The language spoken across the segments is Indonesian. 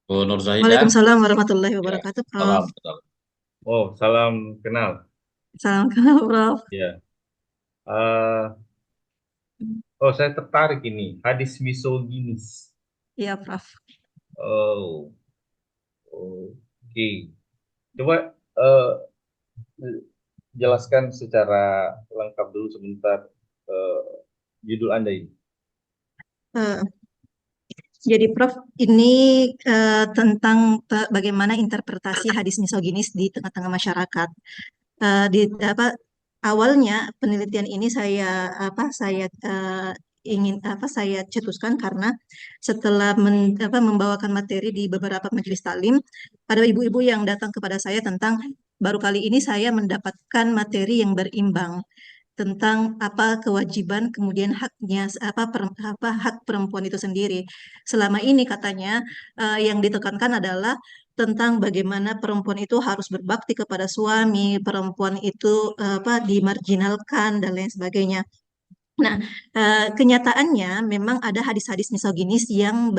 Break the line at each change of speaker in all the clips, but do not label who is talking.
Bu Nur Zahida,
Waalaikumsalam warahmatullahi
ya,
wabarakatuh, Prof.
salam. Salam. Oh, salam kenal.
Salam kenal, Prof.
Ya. Oh, saya tertarik ini. Hadis misoginis.
Iya, Prof.
Oh, oke. Coba eh, jelaskan secara lengkap dulu sebentar eh, judul Anda ini.
Eh, jadi, Prof, ini tentang bagaimana interpretasi hadis misoginis di tengah-tengah masyarakat. Di apa awalnya penelitian ini saya cetuskan karena setelah membawakan materi di beberapa majelis taklim, ada ibu-ibu yang datang kepada saya tentang baru kali ini saya mendapatkan materi yang berimbang tentang apa kewajiban kemudian haknya hak perempuan itu sendiri. Selama ini katanya yang ditekankan adalah tentang bagaimana perempuan itu harus berbakti kepada suami, perempuan itu dimarginalkan dan lain sebagainya. Nah, kenyataannya memang ada hadis-hadis misoginis yang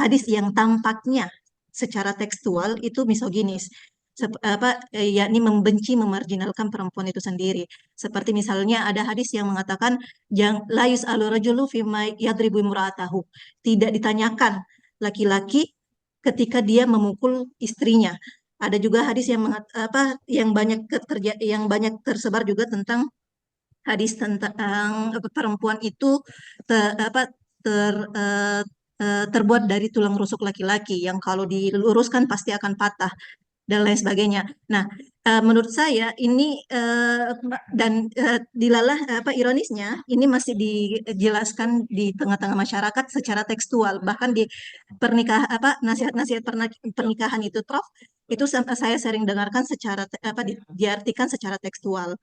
hadis yang tampaknya secara tekstual itu misoginis. Yakni membenci, memarginalkan perempuan itu sendiri. Seperti misalnya ada hadis yang mengatakan yang la yus'alu rajulu fima yadribu imra'atahu. Tidak ditanyakan laki-laki ketika dia memukul istrinya. Ada juga hadis yang yang banyak tersebar juga tentang hadis tentang perempuan itu apa terbuat dari tulang rusuk laki-laki yang kalau diluruskan pasti akan patah dan lain sebagainya. Nah, menurut saya ini dilalah ironisnya ini masih dijelaskan di tengah-tengah masyarakat secara tekstual, bahkan di nasihat-nasihat pernikahan itu, Prof, itu saya sering dengarkan diartikan secara tekstual.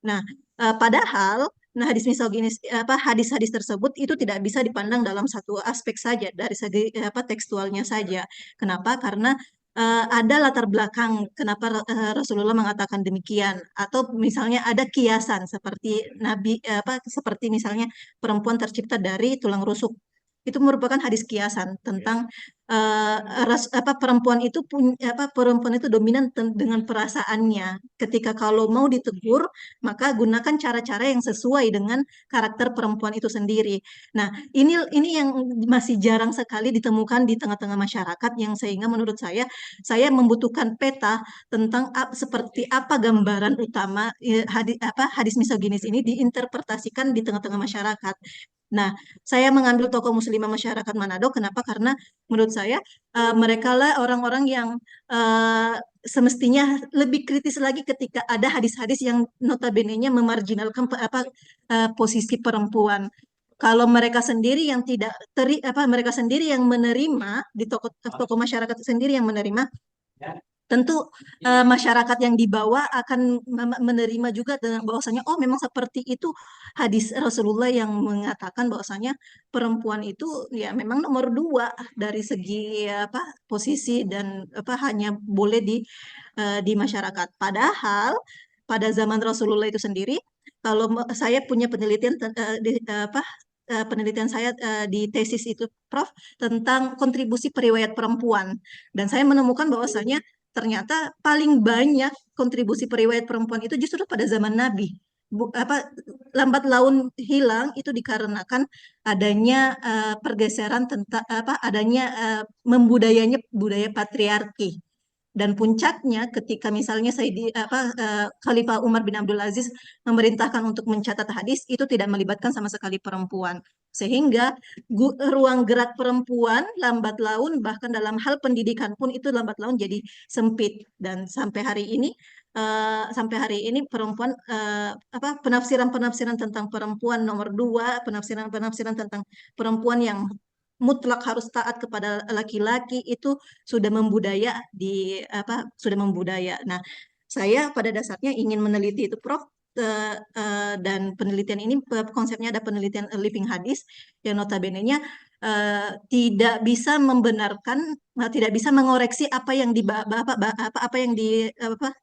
Nah, padahal hadis misoginis hadis-hadis tersebut itu tidak bisa dipandang dalam satu aspek saja dari segi tekstualnya saja. Kenapa? Karena ada latar belakang kenapa Rasulullah mengatakan demikian, atau misalnya ada kiasan seperti seperti misalnya perempuan tercipta dari tulang rusuk. Itu merupakan hadis kiasan tentang eh, perempuan itu perempuan itu dominan dengan perasaannya. Ketika kalau mau ditegur, maka gunakan cara-cara yang sesuai dengan karakter perempuan itu sendiri. Nah, ini yang masih jarang sekali ditemukan di tengah-tengah masyarakat, yang sehingga menurut saya membutuhkan peta tentang seperti apa gambaran utama hadis misoginis ini diinterpretasikan di tengah-tengah masyarakat. Nah, saya mengambil tokoh muslimah masyarakat Manado. Kenapa? Karena menurut saya mereka lah orang-orang yang eh, semestinya lebih kritis lagi ketika ada hadis-hadis yang notabene-nya memarginalkan posisi perempuan. Kalau mereka sendiri yang tidak mereka sendiri yang menerima di tokoh masyarakat sendiri yang menerima, tentu masyarakat yang di bawah akan menerima juga dengan bahwasanya oh memang seperti itu hadis Rasulullah yang mengatakan bahwasanya perempuan itu ya memang nomor dua dari segi posisi dan hanya boleh di masyarakat. Padahal pada zaman Rasulullah itu sendiri, kalau saya punya penelitian penelitian saya di tesis itu, Prof, tentang kontribusi periwayat perempuan, dan saya menemukan bahwasanya ternyata paling banyak kontribusi periwayat perempuan itu justru pada zaman Nabi. Lambat laun hilang itu dikarenakan adanya pergeseran tentang adanya membudayanya budaya patriarki. Dan puncaknya ketika misalnya Khalifah Umar bin Abdul Aziz memerintahkan untuk mencatat hadis, itu tidak melibatkan sama sekali perempuan. Sehingga ruang gerak perempuan lambat laun bahkan dalam hal pendidikan pun itu lambat laun jadi sempit. Dan sampai hari ini perempuan penafsiran-penafsiran tentang perempuan nomor dua, penafsiran-penafsiran tentang perempuan yang mutlak harus taat kepada laki-laki itu sudah membudaya sudah membudaya. Nah, saya pada dasarnya ingin meneliti itu, Prof. Dan penelitian ini konsepnya ada penelitian living hadis yang notabene-nya tidak bisa membenarkan, tidak bisa mengoreksi apa yang di apa yang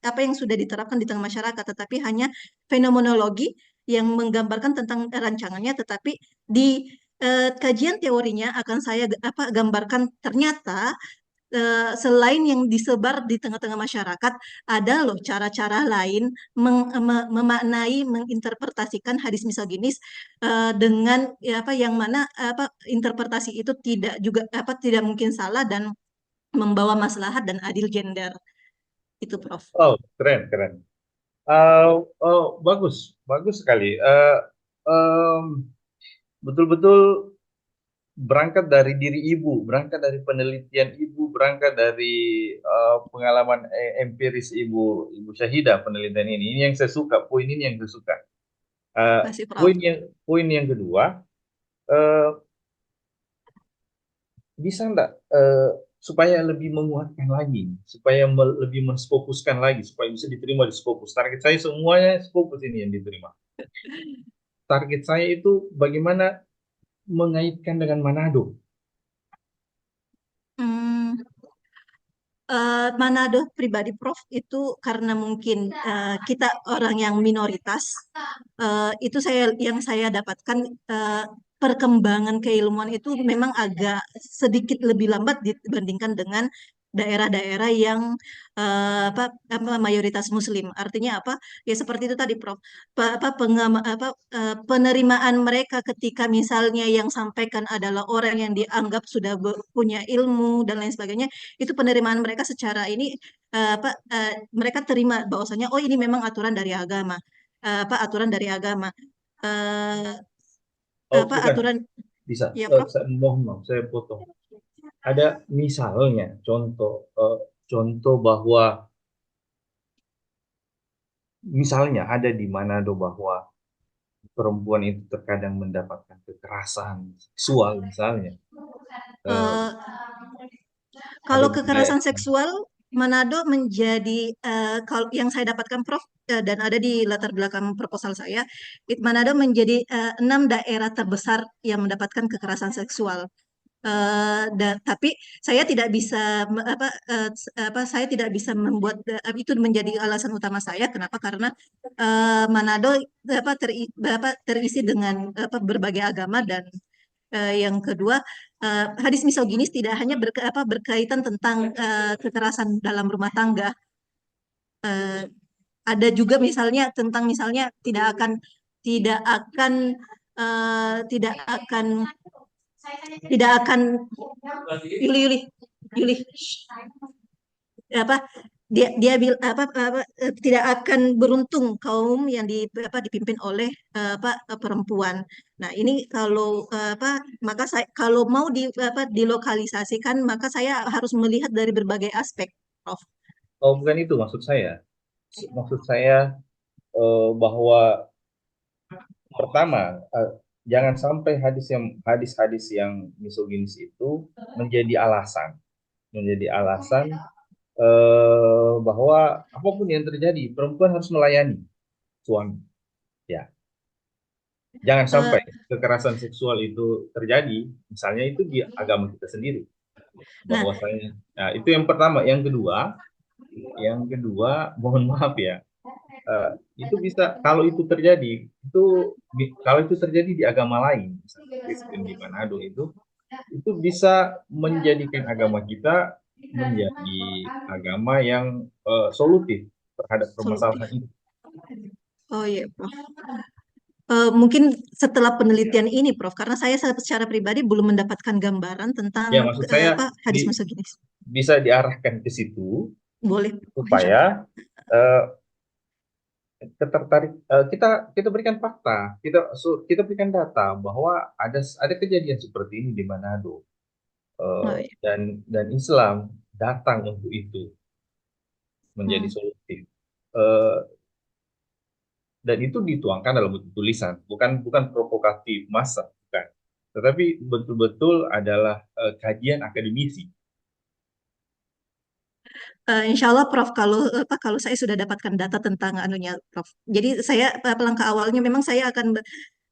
apa yang sudah diterapkan di tengah masyarakat, tetapi hanya fenomenologi yang menggambarkan tentang rancangannya, tetapi di kajian teorinya akan saya gambarkan ternyata selain yang disebar di tengah-tengah masyarakat, ada loh cara-cara lain memaknai, menginterpretasikan hadis misoginis dengan ya, apa yang mana apa interpretasi itu tidak juga apa tidak mungkin salah dan membawa maslahat dan adil gender. Itu, Prof.
Oh, keren, keren. Bagus, bagus sekali. Em, Betul-betul berangkat dari diri ibu, berangkat dari penelitian ibu, berangkat dari pengalaman empiris ibu Syahidah penelitian ini. Ini yang saya suka, poin ini yang saya suka. Eh,
Masih, Prof.
poin yang kedua, eh, bisa enggak supaya lebih menguatkan lagi, supaya lebih mensfokuskan lagi, supaya bisa diterima di Scopus. Target saya semuanya Scopus ini yang diterima. Target saya itu bagaimana mengaitkan dengan Manado.
Hmm, Manado pribadi, Prof, itu karena mungkin kita orang yang minoritas, itu yang saya dapatkan perkembangan keilmuan itu memang agak sedikit lebih lambat dibandingkan dengan daerah-daerah yang apa mayoritas Muslim. Artinya apa? Ya seperti itu tadi, Prof. Penerimaan mereka ketika misalnya yang sampaikan adalah orang yang dianggap sudah punya ilmu dan lain sebagainya, itu penerimaan mereka secara ini mereka terima bahwasanya oh ini memang aturan dari agama. Aturan dari agama. Eh,
Oh,
apa
bukan,
aturan
bisa.
ya, Prof?
Saya mohon maaf, saya potong. Ada misalnya contoh bahwa misalnya ada di Manado bahwa perempuan itu terkadang mendapatkan kekerasan seksual misalnya. Eh,
Eh,
ada
Kalau
di wilayah.
kekerasan seksual, Manado menjadi kalau yang saya dapatkan, Prof, dan ada di latar belakang proposal saya, Manado menjadi 6 daerah terbesar yang mendapatkan kekerasan seksual. Tapi saya tidak bisa saya tidak bisa membuat itu menjadi alasan utama saya. Kenapa? Karena Manado terisi dengan berbagai agama dan yang kedua, hadis misoginis tidak hanya berkaitan tentang kekerasan dalam rumah tangga. Eh, ada juga misalnya tentang misalnya tidak akan tidak akan tidak akan Yuli Yuli Yuli apa dia tidak akan beruntung kaum yang dipimpin oleh perempuan. Nah, ini kalau maka saya kalau mau dilokalisasikan maka saya harus melihat dari berbagai aspek, Prof.
Oh, bukan itu maksud saya. Maksud saya bahwa pertama, jangan sampai hadis-hadis yang misoginis itu menjadi alasan, bahwa apapun yang terjadi, perempuan harus melayani suami. Ya, jangan
Eh,
sampai kekerasan seksual itu terjadi, misalnya itu di agama kita sendiri.
nah,
Bahwasanya, nah itu yang pertama. Yang kedua, mohon maaf ya, eh, itu bisa kalau itu terjadi di agama lain, misalnya Kristen di Manado itu bisa menjadikan agama kita menjadi agama yang solutif terhadap
solutif.
permasalahan itu.
Oh iya, Prof. Mungkin setelah penelitian ini, Prof, karena saya secara pribadi belum mendapatkan gambaran tentang
Ya, maksud saya
hadis
di-
misoginis.
bisa diarahkan ke situ
Boleh, Insya Allah.
supaya eh, kita kita berikan fakta, kita berikan data bahwa ada kejadian seperti ini di Manado.
Oh, iya.
Dan Islam datang untuk itu menjadi
Hmm.
solutif. Eh, dan itu dituangkan dalam bentuk tulisan, bukan bukan provokatif massa, bukan. Tetapi betul-betul adalah kajian akademisi.
Insya Allah, Prof, kalau saya sudah dapatkan data tentang anunya, Prof. Jadi saya langkah awalnya memang saya akan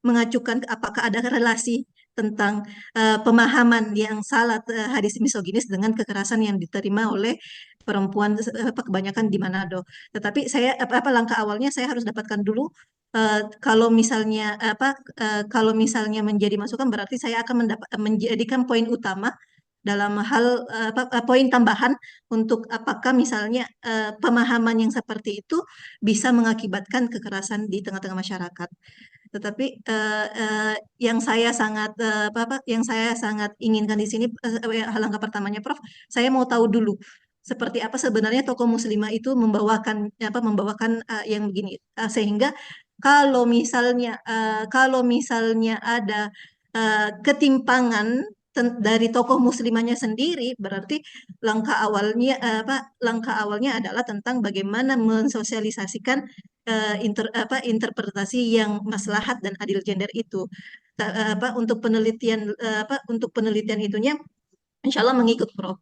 mengajukan apakah ada relasi tentang pemahaman yang salah hadis misoginis dengan kekerasan yang diterima oleh perempuan kebanyakan di Manado. Tetapi saya langkah awalnya saya harus dapatkan dulu kalau misalnya kalau misalnya menjadi masukan berarti saya akan menjadikan poin utama dalam hal poin tambahan untuk apakah misalnya pemahaman yang seperti itu bisa mengakibatkan kekerasan di tengah-tengah masyarakat. Tetapi yang saya sangat yang saya sangat inginkan di sini langkah pertamanya, Prof, saya mau tahu dulu seperti apa sebenarnya tokoh muslimah itu membawakan yang begini, sehingga kalau misalnya ada ketimpangan dari tokoh muslimahnya sendiri, berarti langkah awalnya adalah tentang bagaimana mensosialisasikan interpretasi yang maslahat dan adil gender itu. Untuk penelitian itunya insya Allah mengikut Prof,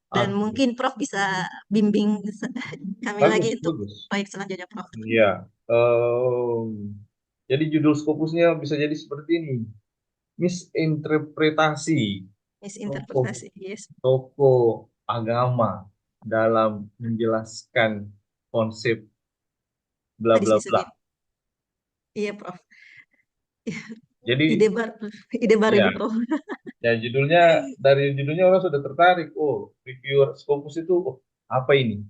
dan
Oke.
mungkin Prof bisa bimbing kami lagi
Bagus,
untuk
bagus.
proyek selanjutnya, Prof.
Iya. Em, jadi judul Scopusnya bisa jadi seperti ini. Misinterpretasi tokoh
Misinterpretasi, yes,
tokoh agama dalam menjelaskan konsep bla
hadis
bla bla.
disebut. Iya, Prof.
Jadi
Ide baru
ya,
ini, Prof.
ya dari judulnya orang sudah tertarik. Oh, reviewer Scopus itu oh, apa ini?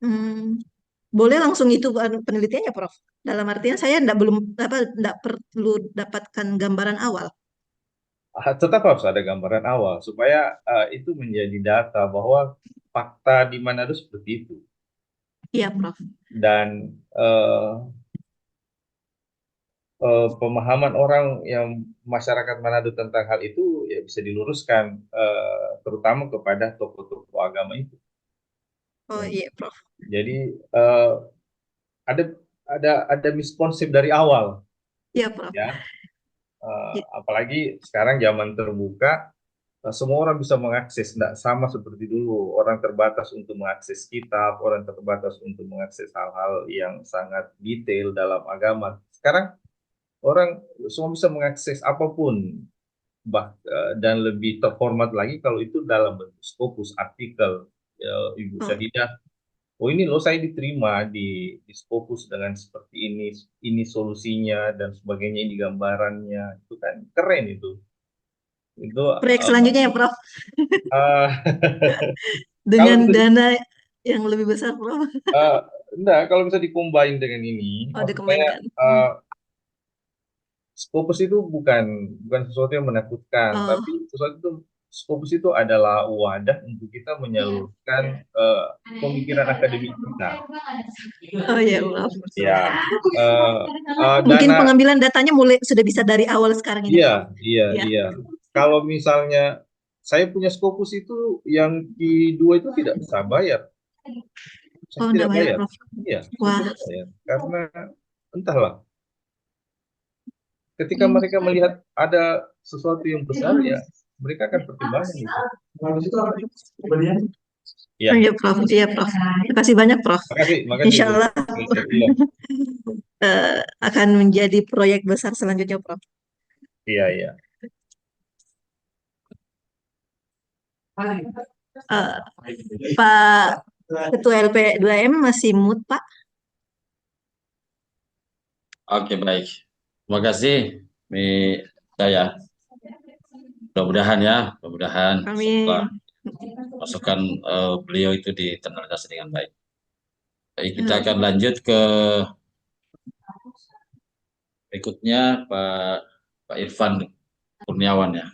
Hmm, boleh langsung itu penelitiannya, Prof. Dalam artian saya enggak perlu dapatkan gambaran awal.
Tetap harus ada gambaran awal supaya itu menjadi data bahwa fakta di Manado seperti itu.
Iya, Prof.
Dan pemahaman orang yang masyarakat Manado tentang hal itu ya bisa diluruskan terutama kepada tokoh-tokoh agama itu.
Oh
Ya.
iya, Prof.
Jadi ada ada miskonsep dari awal,
Iya, Prof.
ya.
Iya.
Apalagi sekarang zaman terbuka, semua orang bisa mengakses, tidak sama seperti dulu. Orang terbatas untuk mengakses kitab, orang terbatas untuk mengakses hal-hal yang sangat detail dalam agama. Sekarang orang semua bisa mengakses apapun, dan lebih terhormat lagi kalau itu dalam bentuk Scopus artikel, Ibu
Oh,
Syahidah. Oh ini loh saya diterima di Scopus dengan seperti ini solusinya dan sebagainya, ini gambarannya, itu kan keren itu
proyek selanjutnya ya, Prof.
uh, kalau
Dengan
bisa
dana yang lebih besar, Prof.
uh, enggak, kalau bisa dikombin dengan ini,
Oh,
maksud saya
dikombinkan.
Scopus itu bukan sesuatu yang menakutkan,
Oh,
tapi Scopus itu adalah wadah untuk kita menyalurkan pemikiran akademik kita.
oh ya, Prof.
Ya,
Mungkin
dana,
pengambilan datanya sudah bisa dari awal sekarang ini,
iya,
Prof.
iya,
Ya.
iya. Kalau misalnya saya punya Scopus itu yang kedua itu tidak bisa bayar, saya
Oh, enggak
tidak
bayar,
bayar.
Prof.
Iya, saya
Wah.
tidak bayar karena entahlah. Ketika
Hmm.
mereka melihat ada sesuatu yang besar, ya mereka akan pertimbangkan itu.
Oh,
Ya,
iya, Prof. Iya, Prof. Terima kasih banyak, Prof.
makasih, makasih
Insya
Bu.
Allah
Iya,
akan menjadi proyek besar selanjutnya, Prof.
iya, iya.
Eh, Pak Ketua LP2M masih mood, Pak?
Oke, baik. Terima kasih, Mi saya. Mudah-mudahan
Amin.
masukan beliau itu diternalisasi dengan baik. Baik, kita
Eh,
akan lanjut ke berikutnya, Pak Irfan Kurniawan ya.